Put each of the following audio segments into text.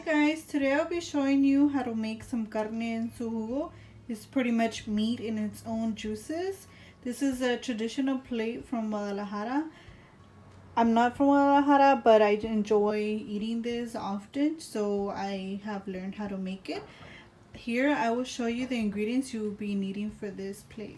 guys, today I'll be showing you how to make some carne en su jugo. It's pretty much meat in its own juices. This is a traditional plate from Guadalajara. I'm not from Guadalajara, but I enjoy eating this often, so I have learned how to make it. Here I will show you the ingredients you will be needing for this plate.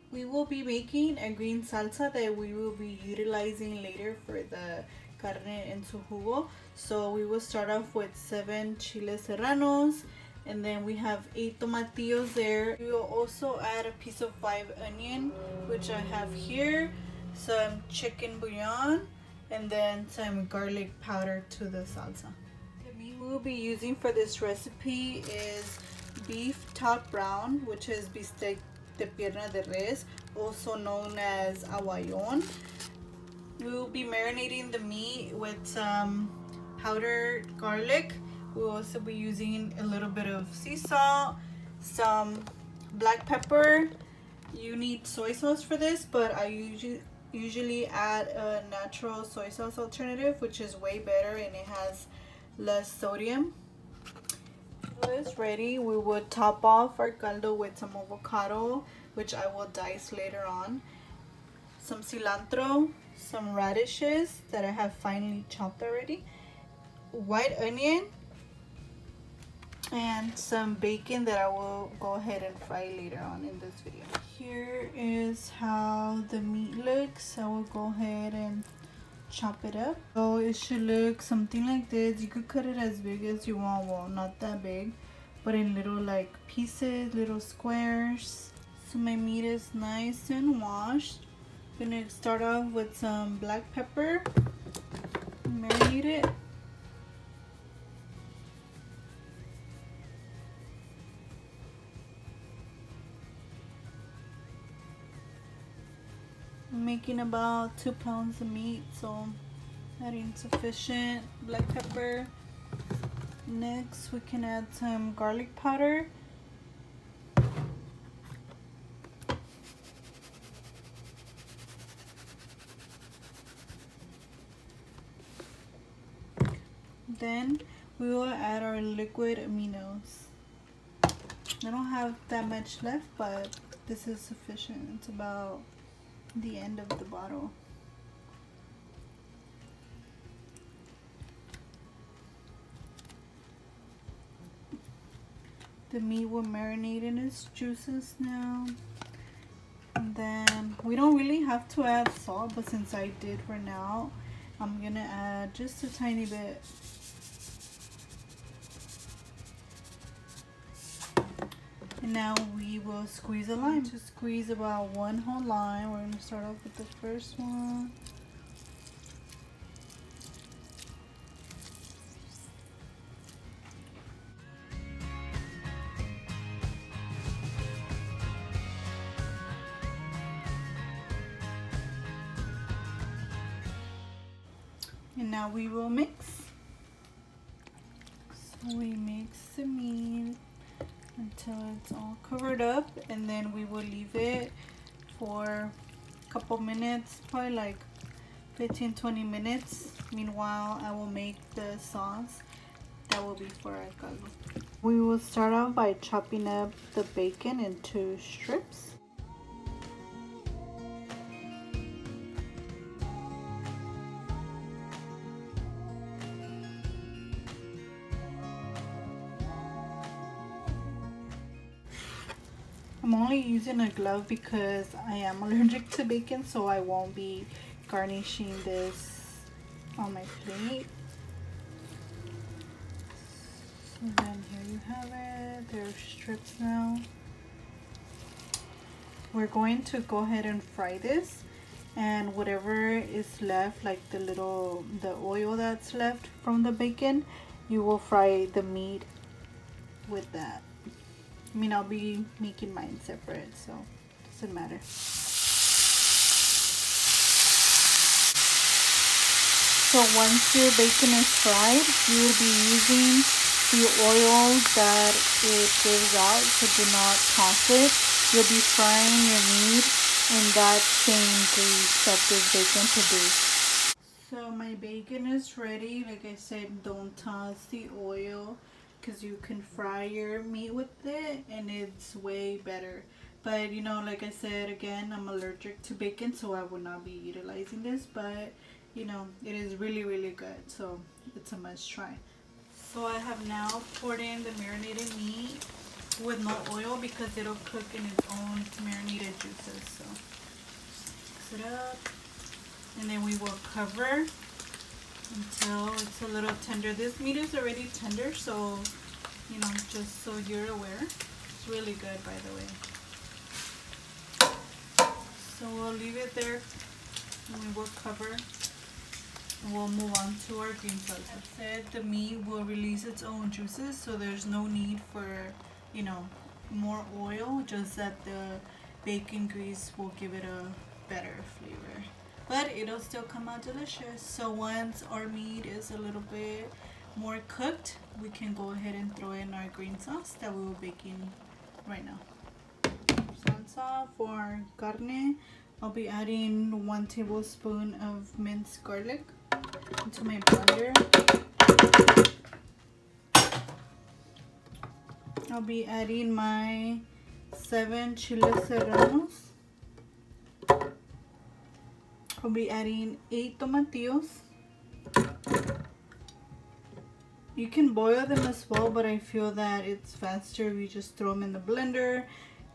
We will be making a green salsa that we will be utilizing later for the carne en su jugo. So we will start off with 7 chiles serranos, and then we have 8 tomatillos there. We will also add a piece of 5 onion, which I have here, some chicken bouillon, and then some garlic powder to the salsa. The meat we will be using for this recipe is beef top brown, which is bistec de pierna de res, also known as aguayon. We will be marinating the meat with some powdered garlic. We will also be using a little bit of sea salt, some black pepper. You need soy sauce for this, but I usually add a natural soy sauce alternative, which is way better and it has less sodium. When it's ready, we would top off our caldo with some avocado, which I will dice later on, some cilantro, some radishes that I have finely chopped already, white onion, and some bacon that I will go ahead and fry later on in this video. Here is how the meat looks. I will go ahead and chop it up. So it should look something like this. You could cut it as big as you want. Well, not that big, but in little like pieces, little squares. So my meat is nice and washed. I'm gonna start off with some black pepper, marinate it. I'm making about 2 pounds of meat, so adding sufficient black pepper. Next, we can add some garlic powder. Then we will add our liquid aminos. I don't have that much left, but this is sufficient. It's about the end of the bottle. The meat will marinate in its juices now. And then we don't really have to add salt, but since I did for now, I'm gonna add just a tiny bit. And now we will squeeze a lime. To squeeze about 1 whole lime, we're gonna start off with the first one. And now we will mix. So we mix the meat until it's all covered up, and then we will leave it for a couple minutes, probably like 15-20 minutes. Meanwhile, I will make the sauce that will be for our caldo. We will start off by chopping up the bacon into strips. I'm only using a glove because I am allergic to bacon, so I won't be garnishing this on my plate. So then here you have it. There are strips now. We're going to go ahead and fry this, and whatever is left, like the oil that's left from the bacon, you will fry the meat with that. I mean, I'll be making mine separate, so it doesn't matter. So once your bacon is fried, you will be using the oil that it gives out, so do not toss it. You'll be frying your meat in that same grease that this bacon produces. So my bacon is ready. Like I said, don't toss the oil because you can fry your meat with it and it's way better. But you know, like I said again, I'm allergic to bacon, so I will not be utilizing this. But you know, it is really, really good. So it's a must try. So I have now poured in the marinated meat with no oil because it'll cook in its own marinated juices. So mix it up. And then we will cover until it's a little tender. This meat is already tender, so you know, just so you're aware. It's really good, by the way. So we'll leave it there and we will cover and we'll move on to our green sauce. As I said, the meat will release its own juices, so there's no need for, you know, more oil, just that the bacon grease will give it a better flavor. But it'll still come out delicious. So once our meat is a little bit more cooked, we can go ahead and throw in our green sauce that we will bake in right now. Salsa for carne, I'll be adding 1 tablespoon of minced garlic into my blender. I'll be adding my 7 chiles serranos. I'll be adding 8 tomatillos. You can boil them as well, but I feel that it's faster if you just throw them in the blender.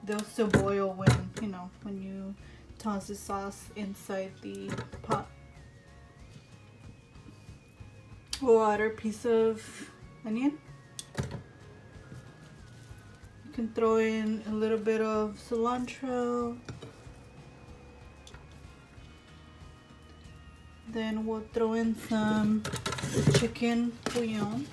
They'll still boil when, you know, when you toss the sauce inside the pot. We'll add our piece of onion. You can throw in a little bit of cilantro. Then we'll throw in some chicken bouillon.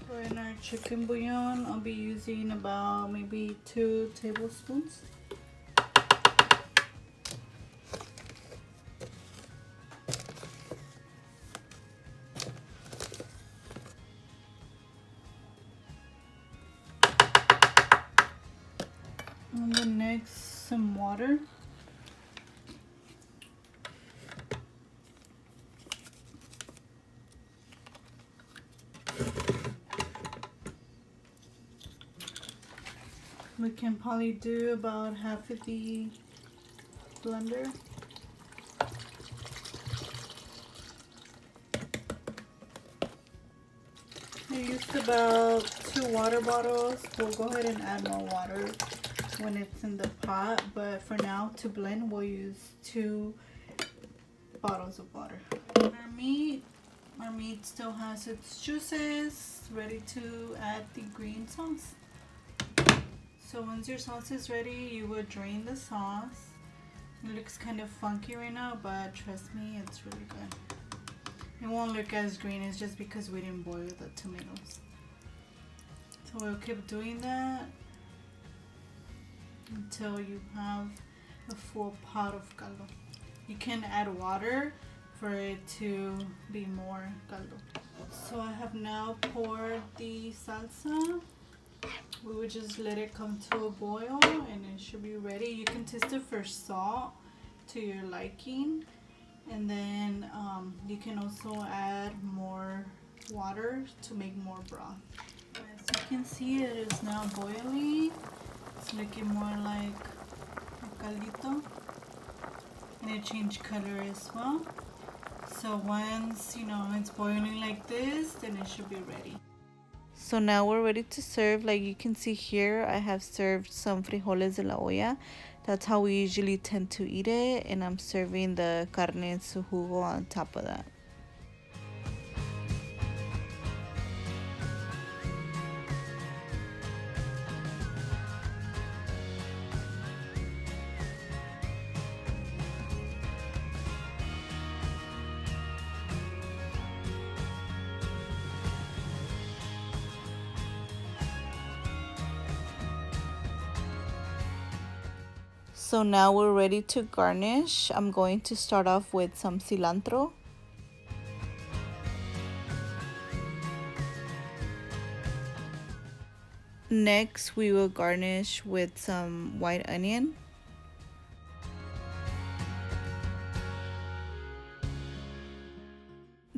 For in our chicken bouillon, I'll be using about maybe 2 tablespoons. And then next, some water. We can probably do about half of the blender. I used about 2 water bottles. We'll go ahead and add more water when it's in the pot, but for now to blend we'll use 2 bottles of water. Our meat still has its juices, ready to add the green sauce. So once your sauce is ready, you will drain the sauce. It looks kind of funky right now, but trust me, it's really good. It won't look as green, it's just because we didn't boil the tomatoes. So we'll keep doing that until you have a full pot of caldo. You can add water for it to be more caldo. So I have now poured the salsa. We would just let it come to a boil and it should be ready. You can taste it for salt to your liking, and then you can also add more water to make more broth. As you can see, it is now boiling. It's looking more like a caldito, and it changed color as well. So once you know it's boiling like this, then it should be ready. So now we're ready to serve. Like you can see here, I have served some frijoles de la olla. That's how we usually tend to eat it, and I'm serving the carne en su jugo on top of that. So now we're ready to garnish. I'm going to start off with some cilantro. Next, we will garnish with some white onion.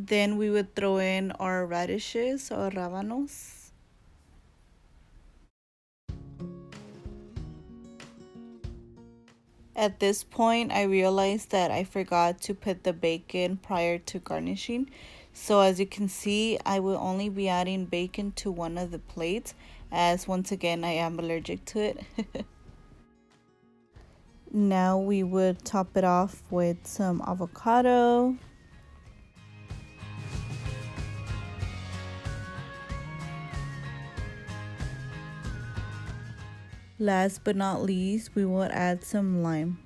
Then we would throw in our radishes or rábanos. At this point, I realized that I forgot to put the bacon prior to garnishing. So as you can see, I will only be adding bacon to one of the plates, as once again, I am allergic to it. Now we would top it off with some avocado. Last but not least, we will add some lime.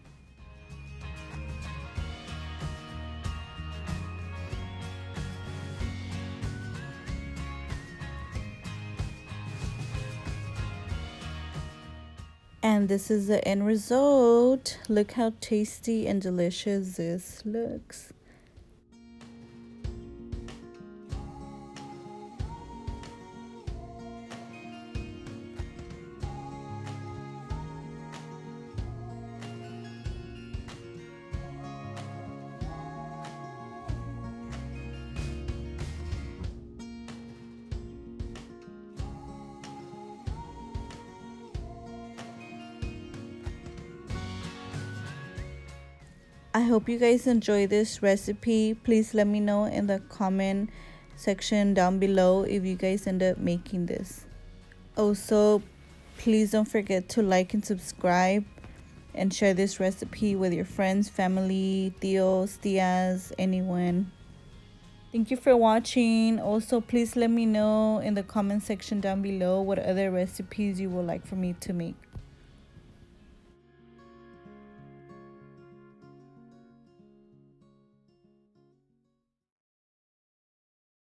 And this is the end result. Look how tasty and delicious this looks. I hope you guys enjoy this recipe. Please let me know in the comment section down below if you guys end up making this. Also, please don't forget to like and subscribe and share this recipe with your friends, family, tios, tias, anyone. Thank you for watching. Also, please let me know in the comment section down below what other recipes you would like for me to make.